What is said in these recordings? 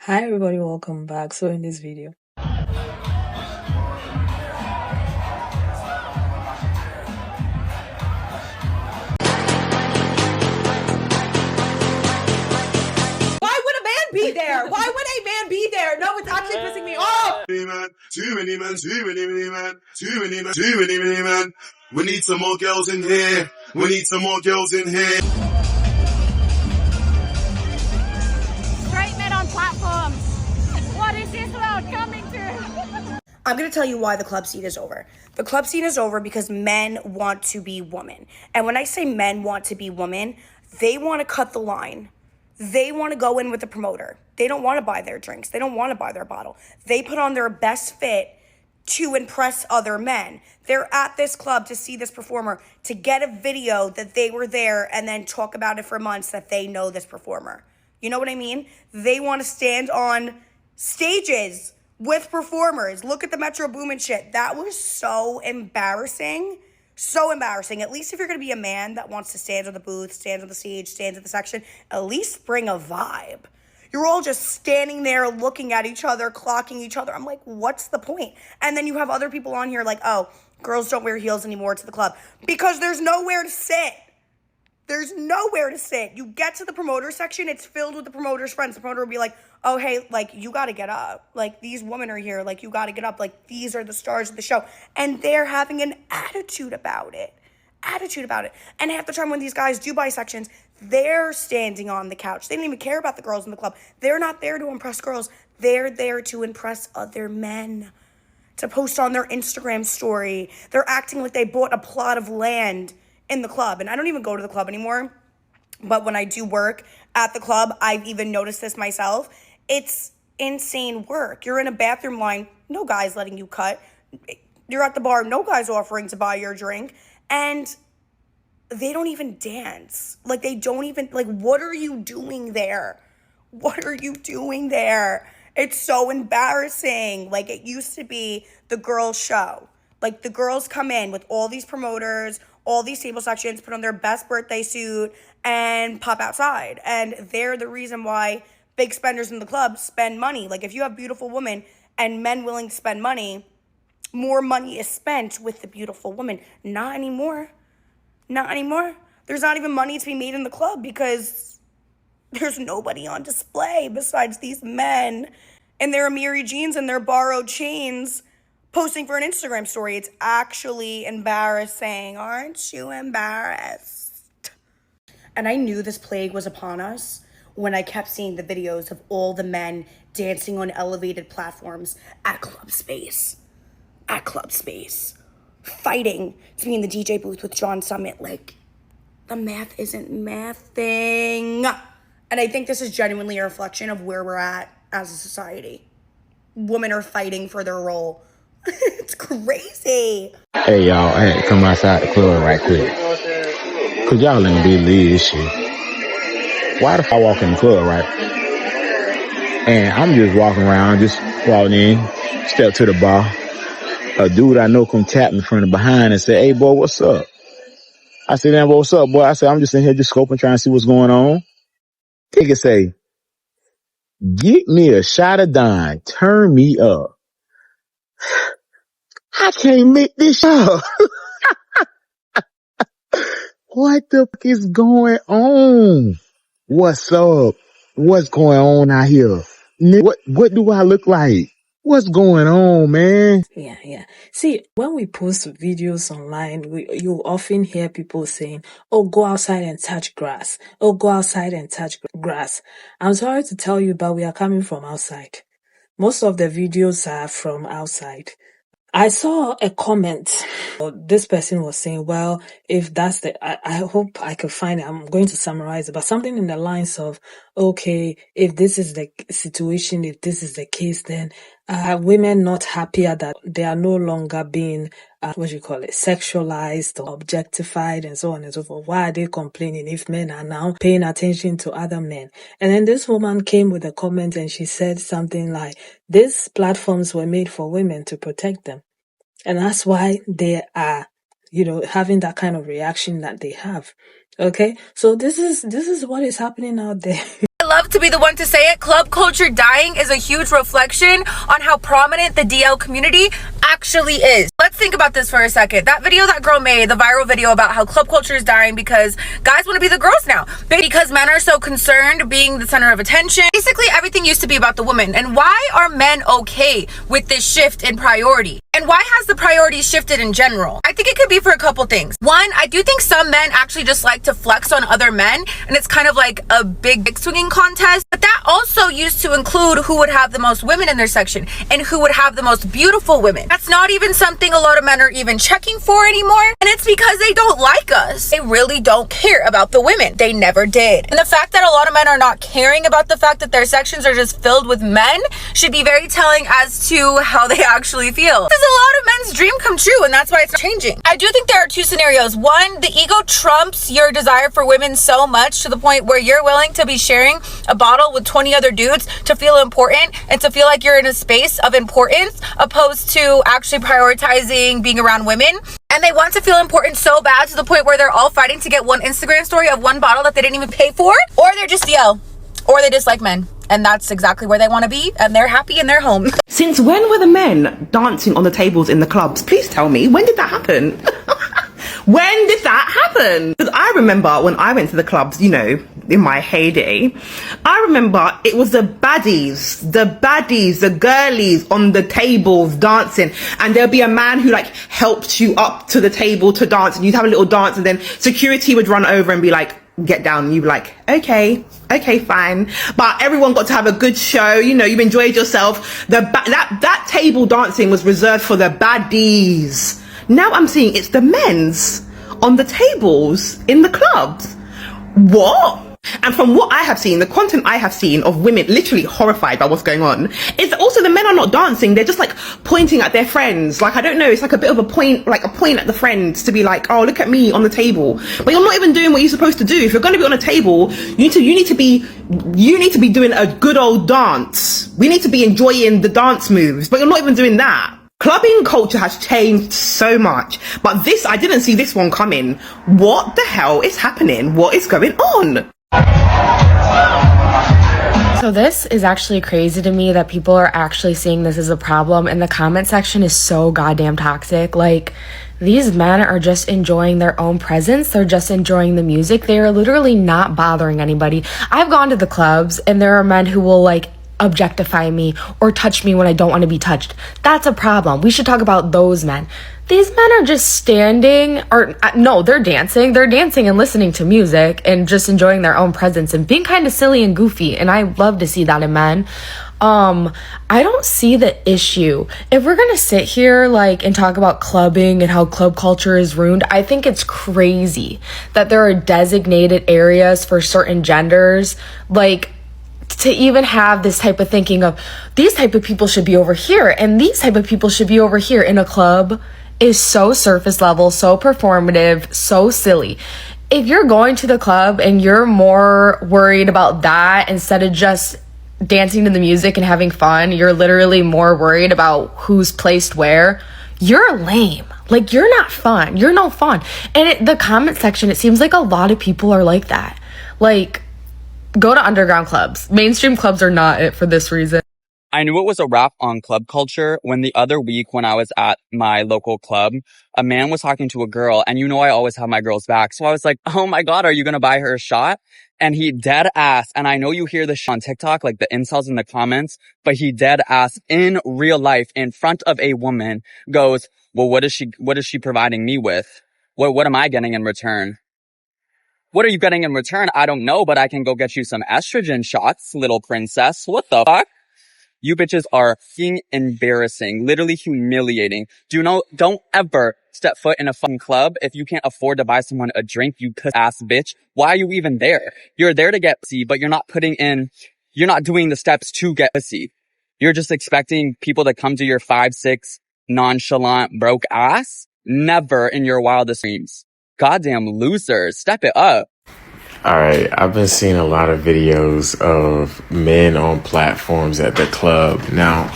Hi everybody, welcome back. So in this video, Why would a man be there? Why would a man be there? No, it's actually pissing me off. Too many men. We need some more girls in here. We need some more girls in here. Straight men on platforms. What is this world coming to? I'm going to tell you why the club scene is over. The club scene is over because men want to be women. And when I say men want to be women, they want to cut the line. They want to go in with the promoter. They don't want to buy their drinks. They don't want to buy their bottle. They put on their best fit to impress other men. They're at this club to see this performer, to get a video that they were there and then talk about it for months that they know this performer. You know what I mean? They want to stand on stages with performers. Look at the Metro Boomin shit. That was so embarrassing. So embarrassing. At least if you're going to be a man that wants to stand on the booth, stand on the stage, stand at the section, at least bring a vibe. You're all just standing there looking at each other, clocking each other. I'm like, what's the point? And then you have other people on here like, oh, girls don't wear heels anymore to the club because there's nowhere to sit. There's nowhere to sit. You get to the promoter section, it's filled with the promoter's friends. The promoter will be like, oh, hey, like, you got to get up. Like, these women are here. Like, you got to get up. Like, these are the stars of the show. And they're having an attitude about it. And half the time when these guys do buy sections, they're standing on the couch. They don't even care about the girls in the club. They're not there to impress girls. They're there to impress other men, to post on their Instagram story. They're acting like they bought a plot of land in the club. And I don't even go to the club anymore. But when I do work at the club, I've even noticed this myself. It's insane work. You're in a bathroom line, no guy's letting you cut. You're at the bar, no guy's offering to buy your drink. And they don't even dance. Like, they don't even, like, what are you doing there? What are you doing there? It's so embarrassing. Like, it used to be the girls' show. Like, the girls come in with all these promoters, all these table sections, put on their best birthday suit, and pop outside. And they're the reason why big spenders in the club spend money. Like, if you have beautiful women and men willing to spend money, more money is spent with the beautiful woman. Not anymore. Not anymore. There's not even money to be made in the club because there's nobody on display besides these men in their Amiri jeans and their borrowed chains posting for an Instagram story. It's actually embarrassing. Aren't you embarrassed? And I knew this plague was upon us when I kept seeing the videos of all the men dancing on elevated platforms at club space. Fighting to be in the DJ booth with John Summit. Like, the math isn't mathing. And I think this is genuinely a reflection of where we're at as a society. Women are fighting for their role. It's crazy. Hey y'all, I had to come outside the club right quick. Cause y'all ain't believe this shit. Why the f I walk in the club, right? And I'm just walking around, just walking in, step to the bar. A dude I know come tap me from the behind and say, hey boy, what's up? I said, man, what's up, boy? I said, I'm just in here just scoping, trying to see what's going on. Nigga say, get me a shot of Don, turn me up. I can't make this up. What the fuck is going on? What's up? What's going on out here? What do I look like? What's going on, man? yeah. See, when we post videos online, you often hear people saying, oh, go outside and touch grass. Oh, go outside and touch grass. I'm sorry to tell you, but we are coming from outside. Most of the videos are from outside. I saw a comment. This person was saying, well, if that's I hope I could find it. I'm going to summarize it, but something in the lines of, okay, if this is the situation, if this is the case, then are women not happier that they are no longer being, sexualized or objectified and so on and so forth? Why are they complaining if men are now paying attention to other men? And then this woman came with a comment and she said something like, these platforms were made for women to protect them. And that's why they are, having that kind of reaction that they have. Okay. So this is what is happening out there. love to be the one to say it, club culture dying is a huge reflection on how prominent the DL community actually is. Let's think about this for a second. That video that girl made, the viral video about how club culture is dying because guys want to be the girls now, because men are so concerned being the center of attention. Basically, everything used to be about the woman. And why are men okay with this shift in priority? And why has the priority shifted in general? I think it could be for a couple things. One, I do think some men actually just like to flex on other men, and it's kind of like a big swinging contest. But that also used to include who would have the most women in their section and who would have the most beautiful women. That's not even something a lot of men are even checking for anymore, and it's because they don't like us. They really don't care about the women. They never did. And the fact that a lot of men are not caring about the fact that their sections are just filled with men should be very telling as to how they actually feel. This is a lot of men's dream come true, and that's why it's changing. I do think there are two scenarios. One, the ego trumps your desire for women so much to the point where you're willing to be sharing a bottle with 20 other dudes to feel important and to feel like you're in a space of importance, opposed to actually prioritizing being around women. And they want to feel important so bad to the point where they're all fighting to get one Instagram story of one bottle that they didn't even pay for, or they're just DL, or they dislike men. And that's exactly where they want to be, and they're happy in their home. Since when were the men dancing on the tables in the clubs? Please tell me, when did that happen? When did that happen? Because I remember when I went to the clubs, you know, in my heyday, I remember it was the baddies, the girlies on the tables dancing, and there'll be a man who like helped you up to the table to dance, and you'd have a little dance, and then security would run over and be like, get down, and you'd be like, okay, fine. But everyone got to have a good show, you know, you've enjoyed yourself. That table dancing was reserved for the baddies. Now I'm seeing it's the men's on the tables in the clubs. What? And from what I have seen, the content I have seen of women literally horrified by what's going on, is also the men are not dancing. They're just like pointing at their friends. Like, I don't know, it's like a bit of a point at the friends to be like, oh, look at me on the table. But you're not even doing what you're supposed to do. If you're going to be on a table, you need to be doing a good old dance. We need to be enjoying the dance moves, but you're not even doing that. Clubbing culture has changed so much, but this, I didn't see this one coming. What the hell is happening? What is going on? So this is actually crazy to me that people are actually seeing this as a problem, and the comment section is so goddamn toxic. Like, these men are just enjoying their own presence. They're just enjoying the music. They are literally not bothering anybody. I've gone to the clubs and there are men who will like objectify me or touch me when I don't want to be touched. That's a problem. We should talk about those men. These men are just standing, or no, they're dancing. They're dancing and listening to music and just enjoying their own presence and being kind of silly and goofy. And I love to see that in men. I don't see the issue. If we're gonna sit here like and talk about clubbing and how club culture is ruined, I think it's crazy that there are designated areas for certain genders. Like, to even have this type of thinking of these type of people should be over here and these type of people should be over here in a club is so surface level, so performative, so silly. If you're going to the club and you're more worried about that instead of just dancing to the music and having fun, you're literally more worried about who's placed where, you're lame. Like, you're not fun. You're no fun. And the comment section, it seems like a lot of people are like that. Like, go to underground clubs. Mainstream clubs are not it for this reason. I knew it was a wrap on club culture when the other week when I was at my local club, a man was talking to a girl, and you know I always have my girl's back. So I was like, oh my God, are you going to buy her a shot? And he dead ass, and I know you hear this on TikTok, like the incels in the comments, but he dead ass in real life in front of a woman goes, well, what is she providing me with? What am I getting in return? What are you getting in return? I don't know, but I can go get you some estrogen shots, little princess. What the fuck? You bitches are fucking embarrassing, literally humiliating. Don't ever step foot in a fucking club if you can't afford to buy someone a drink, you piss ass bitch. Why are you even there? You're there to get pussy, but you're not doing the steps to get pussy. You're just expecting people to come to your 5'6" nonchalant broke ass? Never in your wildest dreams. Goddamn losers. Step it up. All right, I've been seeing a lot of videos of men on platforms at the club. Now,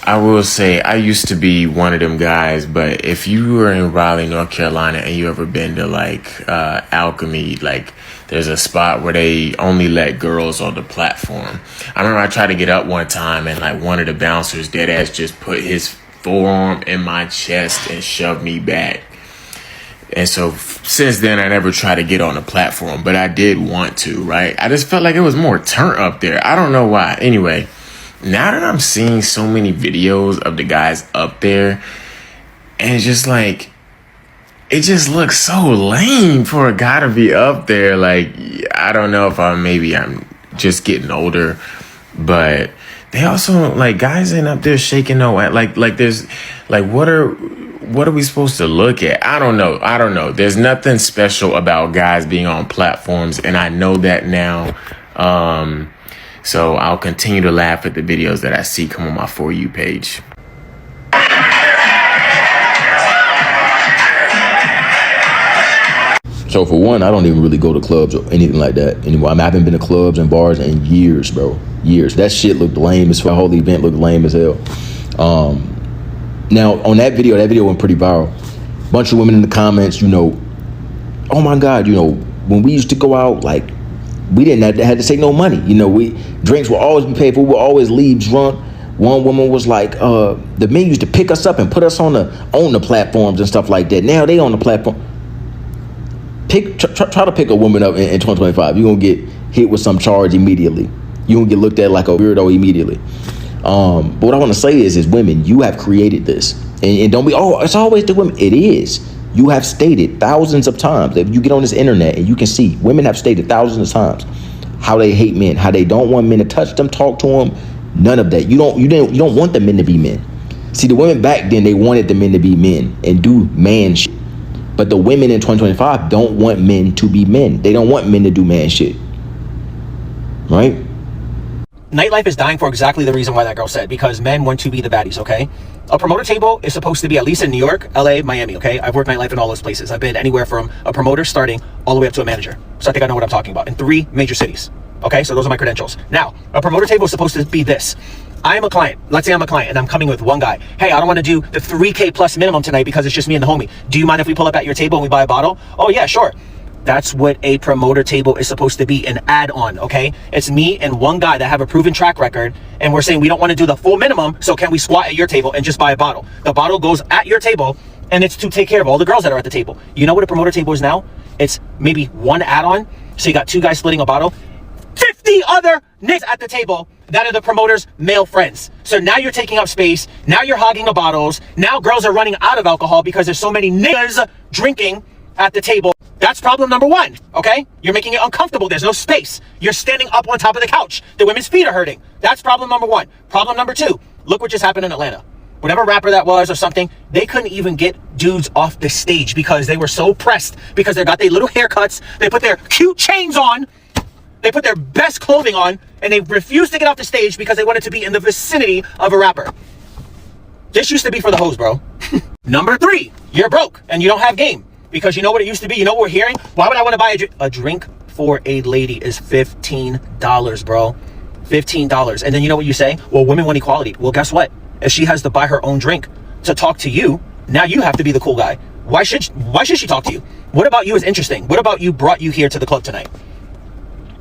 I will say I used to be one of them guys, but if you were in Raleigh, North Carolina, and you ever been to like Alchemy, like there's a spot where they only let girls on the platform. I remember I tried to get up one time and like one of the bouncers dead ass just put his forearm in my chest and shoved me back. And so since then, I never tried to get on the platform, but I did want to, right? I just felt like it was more turn up there. I don't know why. Anyway, now that I'm seeing so many videos of the guys up there, and it's just like, it just looks so lame for a guy to be up there. Like, I don't know if I'm just getting older, but they also, like, guys ain't up there shaking no ass. Like there's, like, what are we supposed to look at? I don't know. There's nothing special about guys being on platforms, and I know that now. So I'll continue to laugh at the videos that I see come on my For You page. So for one, I don't even really go to clubs or anything like that anymore. I mean, I haven't been to clubs and bars in years, bro. Years. That shit looked lame as fuck. The whole event looked lame as hell. Now, on that video went pretty viral. Bunch of women in the comments, oh my God, when we used to go out, like, we didn't have to take no money. Drinks will always be paid for. We would always leave drunk. One woman was like, the men used to pick us up and put us on the platforms and stuff like that. Now they on the platform. Try to pick a woman up in 2025. You're going to get hit with some charge immediately. You're going to get looked at like a weirdo immediately. But what I want to say is women, you have created this. And don't be, it's always the women. It is. You have stated thousands of times. If you get on this internet and you can see, women have stated thousands of times how they hate men, how they don't want men to touch them, talk to them, none of that. You don't want the men to be men. See, the women back then, they wanted the men to be men and do man shit. But the women in 2025 don't want men to be men. They don't want men to do man shit. Right? Nightlife is dying for exactly the reason why that girl said, because men want to be the baddies, okay? A promoter table is supposed to be at least in New York, LA, Miami, okay? I've worked nightlife in all those places. I've been anywhere from a promoter starting all the way up to a manager. So I think I know what I'm talking about in 3 major cities, okay? So those are my credentials. Now, a promoter table is supposed to be this. I am a client. Let's say I'm a client and I'm coming with one guy. Hey, I don't want to do the 3K plus minimum tonight because it's just me and the homie. Do you mind if we pull up at your table and we buy a bottle? Oh yeah, sure. That's what a promoter table is supposed to be, an add-on, okay? It's me and one guy that have a proven track record, and we're saying we don't want to do the full minimum, so can we squat at your table and just buy a bottle? The bottle goes at your table, and it's to take care of all the girls that are at the table. You know what a promoter table is now? It's maybe one add-on, so you got 2 guys splitting a bottle, 50 other niggas at the table that are the promoter's male friends. So now you're taking up space, now you're hogging the bottles, now girls are running out of alcohol because there's so many niggas drinking at the table. That's problem number 1, okay? You're making it uncomfortable. There's no space. You're standing up on top of the couch. The women's feet are hurting. That's problem number 1. Problem number 2, look what just happened in Atlanta. Whatever rapper that was or something, they couldn't even get dudes off the stage because they were so pressed, because they got their little haircuts, they put their cute chains on, they put their best clothing on, and they refused to get off the stage because they wanted to be in the vicinity of a rapper. This used to be for the hoes, bro. Number 3, you're broke and you don't have game. Because you know what it used to be? You know what we're hearing? Why would I want to buy a drink for a lady is $15, bro. $15. And then you know what you say? Well, women want equality. Well, guess what? If she has to buy her own drink to talk to you, now you have to be the cool guy. Why should she talk to you? What about you is interesting? What about you brought you here to the club tonight?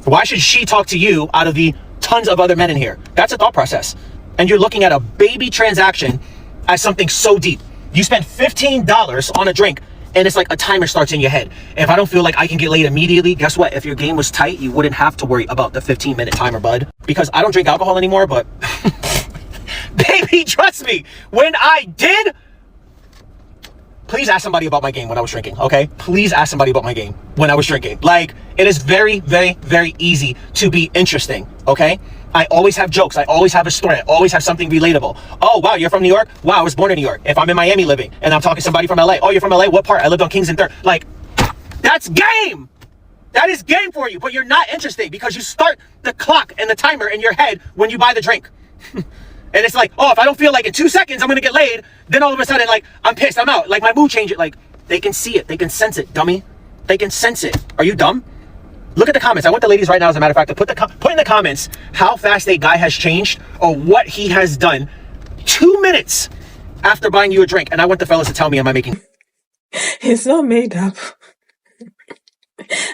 Why should she talk to you out of the tons of other men in here? That's a thought process. And you're looking at a baby transaction as something so deep. You spent $15 on a drink, and it's like a timer starts in your head. If I don't feel like I can get laid immediately, guess what? If your game was tight, you wouldn't have to worry about the 15-minute timer, bud. Because I don't drink alcohol anymore, but baby, trust me, when I did, please ask somebody about my game when I was drinking, okay? Please ask somebody about my game when I was drinking. Like, it is very, very, very easy to be interesting, okay? I always have jokes. I always have a story. I always have something relatable. Oh, wow, you're from New York? Wow, I was born in New York. If I'm in Miami living and I'm talking to somebody from LA, oh, you're from LA? What part? I lived on Kings and 3rd. Like, that's game. That is game for you, but you're not interesting because you start the clock and the timer in your head when you buy the drink. And it's like, oh, if I don't feel like in 2 seconds I'm going to get laid, then all of a sudden, like, I'm pissed, I'm out. Like, my mood changes. Like, they can see it. They can sense it, dummy. They can sense it. Are you dumb? Look at the comments. I want the ladies right now, as a matter of fact, to put in the comments how fast a guy has changed or what he has done 2 minutes after buying you a drink. And I want the fellas to tell me, am I making... It's not made up.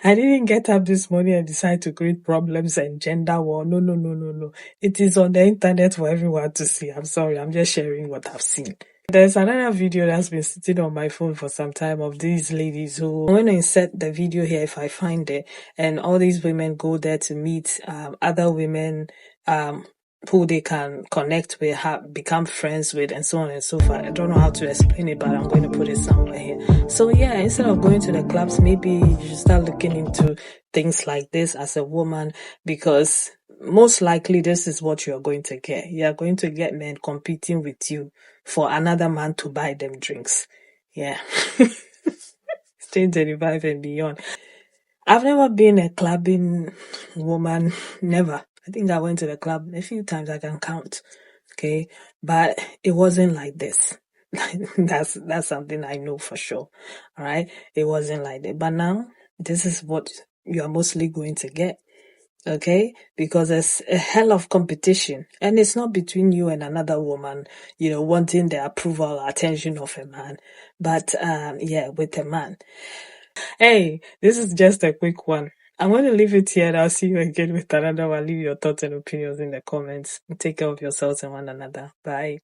I didn't get up this morning and decide to create problems and gender war. No. It is on the internet for everyone to see. I'm sorry. I'm just sharing what I've seen. There's another video that's been sitting on my phone for some time of these ladies who, I'm going to insert the video here if I find it, and all these women go there to meet other women who they can connect with, become friends with, and so on and so forth. I don't know how to explain it, but I'm going to put it somewhere here. So yeah, instead of going to the clubs, maybe you should start looking into things like this as a woman, because most likely this is what you're going to get. You're going to get men competing with you for another man to buy them drinks. Yeah. Stay 35 and beyond. I've never been a clubbing woman. Never. I think I went to the club a few times, I can count. Okay. But it wasn't like this. That's something I know for sure. All right. It wasn't like that. But now this is what you are mostly going to get. Okay, because there's a hell of competition, and it's not between you and another woman, wanting the approval or attention of a man, but yeah, with a man. Hey, this is just a quick one. I'm going to leave it here, and I'll see you again with another one. Leave your thoughts and opinions in the comments. Take care of yourselves and one another. Bye.